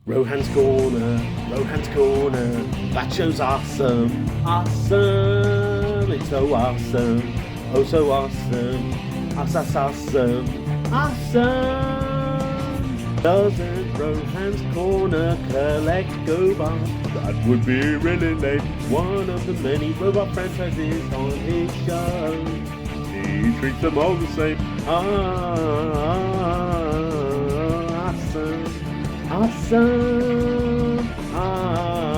Rohan's Corner, Rohan's Corner. That show's awesome, awesome. It's so awesome, oh so awesome, awesome, awesome. Doesn't Rohan's Corner collect GoBots? That would be really late. One of the many robot franchises on his show. He treats them all the same. Awesome. Awesome, awesome.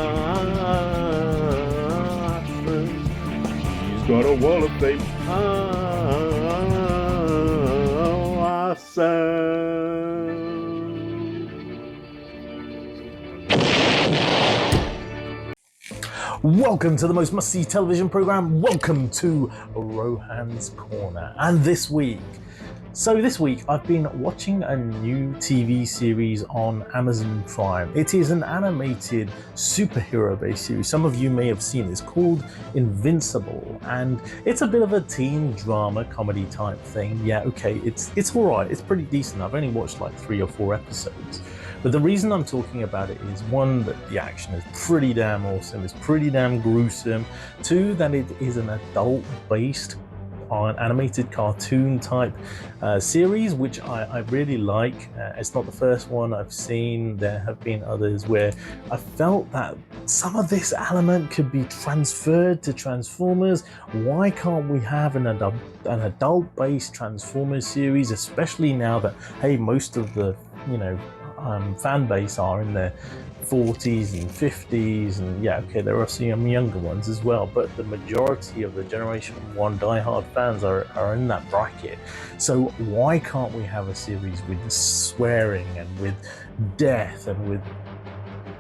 He's got a wall of fame. Awesome. Welcome to the most must-see television program. Welcome to Rohan's Corner. And this week I've been watching a new TV series on Amazon Prime. It is an animated superhero-based series. Some of you may have seen it. It's called Invincible, and it's a bit of a teen drama comedy type thing. Yeah, okay, it's all right. It's pretty decent. I've only watched like 3 or 4 episodes. But the reason I'm talking about it is, one, that the action is pretty damn awesome. It's pretty damn gruesome. 2, that it is an adult-based on animated cartoon type series, which I really like. It's not the first one I've seen. There have been others where I felt that some of this element could be transferred to Transformers. Why can't we have an adult-based Transformers series, especially now that, hey, most of the fan base are in their 40s and 50s, and yeah, okay, there are some younger ones as well, but the majority of the Generation 1 diehard fans are in that bracket. So why can't we have a series with swearing and with death and with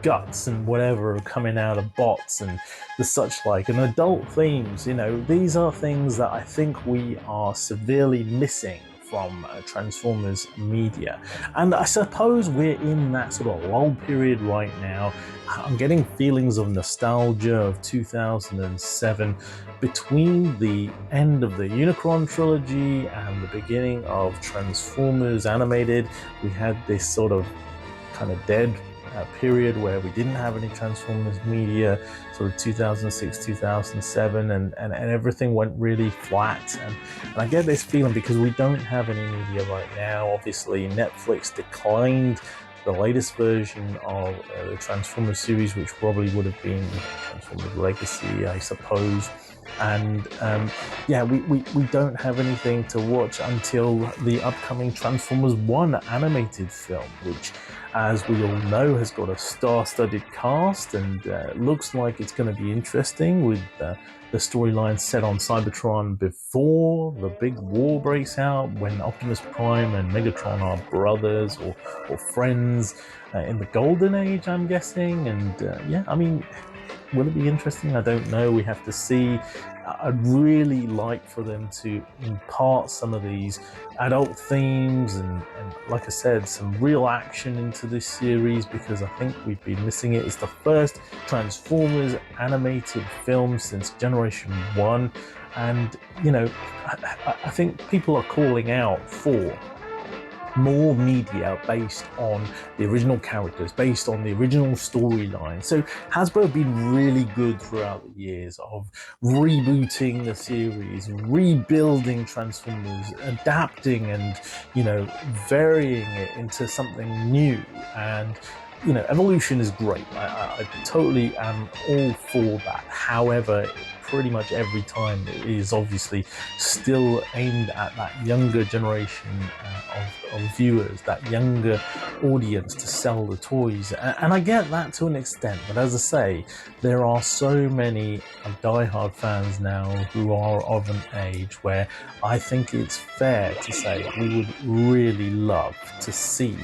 guts and whatever coming out of bots and the such like, and adult themes? These are things that I think we are severely missing from Transformers media, and I suppose we're in that sort of lull period right now. I'm getting feelings of nostalgia of 2007 between the end of the Unicron trilogy and the beginning of Transformers Animated. We had this sort of kind of dead period where we didn't have any Transformers media, sort of 2006, 2007, and everything went really flat. And I get this feeling because we don't have any media right now. Obviously, Netflix declined the latest version of the Transformers series, which probably would have been Transformers Legacy, I suppose. And we don't have anything to watch until the upcoming Transformers 1 animated film, which, as we all know, has got a star-studded cast, and looks like it's going to be interesting, with the storyline set on Cybertron before the big war breaks out, when Optimus Prime and Megatron are brothers or friends in the Golden Age, I'm guessing. And will it be interesting? I don't know. We have to see. I'd really like for them to impart some of these adult themes and, like I said, some real action into this series, because I think we've been missing it. It's the first Transformers animated film since Generation 1, and I think people are calling out for more media based on the original characters, based on the original storyline. So Hasbro have been really good throughout the years of rebooting the series, rebuilding Transformers, adapting and varying it into something new. And evolution is great. I totally am all for that. However, pretty much every time it is obviously still aimed at that younger generation of viewers, that younger audience, to sell the toys. And I get that to an extent, but as I say, there are so many diehard fans now who are of an age where I think it's fair to say we would really love to see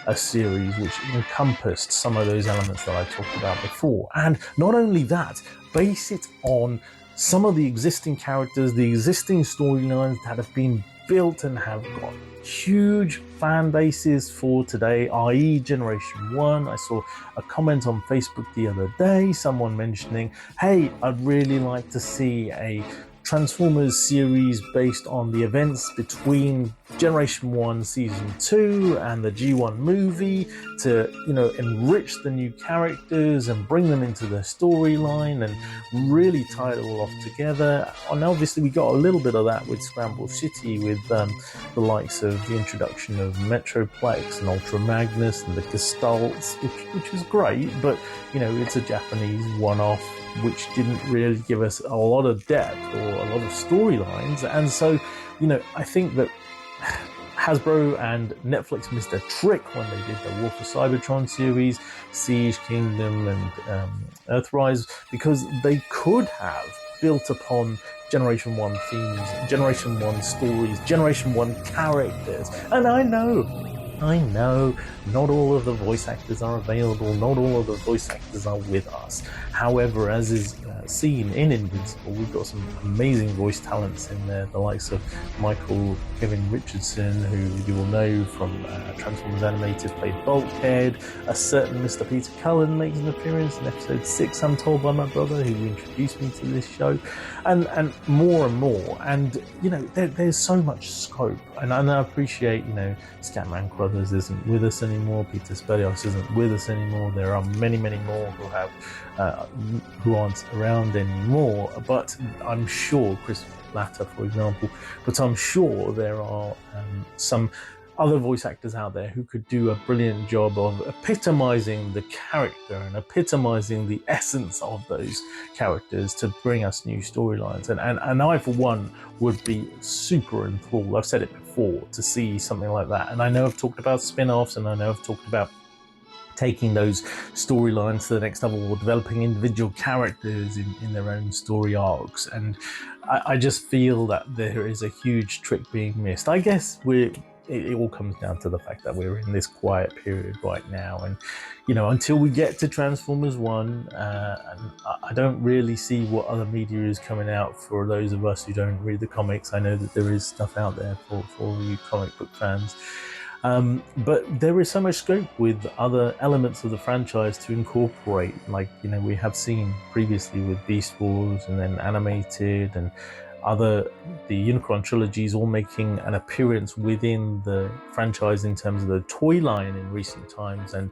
a series which encompassed some of those elements that I talked about before. And not only that, base it on some of the existing characters, the existing storylines that have been built and have got huge fan bases for today, i.e. Generation 1. I saw a comment on Facebook the other day, someone mentioning, hey, I'd really like to see a Transformers series based on the events between Generation 1 Season 2 and the G1 movie to, enrich the new characters and bring them into the storyline and really tie it all off together. And obviously we got a little bit of that with Scramble City with the likes of the introduction of Metroplex and Ultra Magnus and the Gestalts, which was great, but, it's a Japanese one-off which didn't really give us a lot of depth or a lot of storylines. And so, I think that Hasbro and Netflix missed a trick when they did the War for Cybertron series, Siege Kingdom and Earthrise, because they could have built upon Generation 1 themes, Generation 1 stories, Generation 1 characters. And I know, not all of the voice actors are available, not all of the voice actors are with us. However, as is seen in Invincible, we've got some amazing voice talents in there, the likes of Michael Kevin Richardson, who you will know from Transformers Animated, played Bulkhead. A certain Mr. Peter Cullen makes an appearance in episode 6, I'm told by my brother, who introduced me to this show, and more and more. And, there's so much scope. And I appreciate, Scatman Crothers isn't with us anymore, Peter Spelios isn't with us anymore, there are many, many more who aren't around anymore, but I'm sure, Chris Latta, for example, but I'm sure there are some other voice actors out there who could do a brilliant job of epitomizing the character and epitomizing the essence of those characters to bring us new storylines. And I, for one, would be super enthralled, I've said it before, to see something like that. And I know I've talked about spin-offs, and I know I've talked about taking those storylines to the next level or developing individual characters in their own story arcs. And I just feel that there is a huge trick being missed. I guess it all comes down to the fact that we're in this quiet period right now, and until we get to Transformers 1, I don't really see what other media is coming out for those of us who don't read the comics. I know that there is stuff out there for you comic book fans, but there is so much scope with other elements of the franchise to incorporate, like we have seen previously with Beast Wars and then Animated and the Unicron trilogies all making an appearance within the franchise in terms of the toy line in recent times. And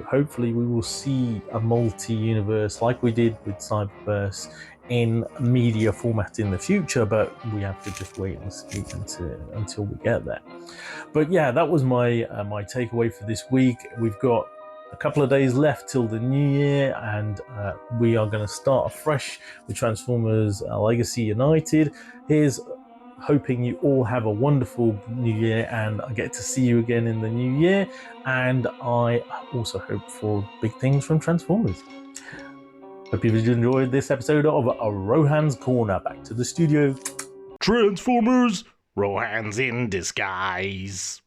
hopefully we will see a multi-universe like we did with Cyberverse in media format in the future, but we have to just wait and see until we get there. But yeah, that was my takeaway for this week. We've got a couple of days left till the new year, and we are going to start afresh with Transformers Legacy United. Here's hoping you all have a wonderful new year, and I get to see you again in the new year. And I also hope for big things from Transformers. Hope you've enjoyed this episode of Rohan's Corner. Back to the studio. Transformers, Rohan's in disguise.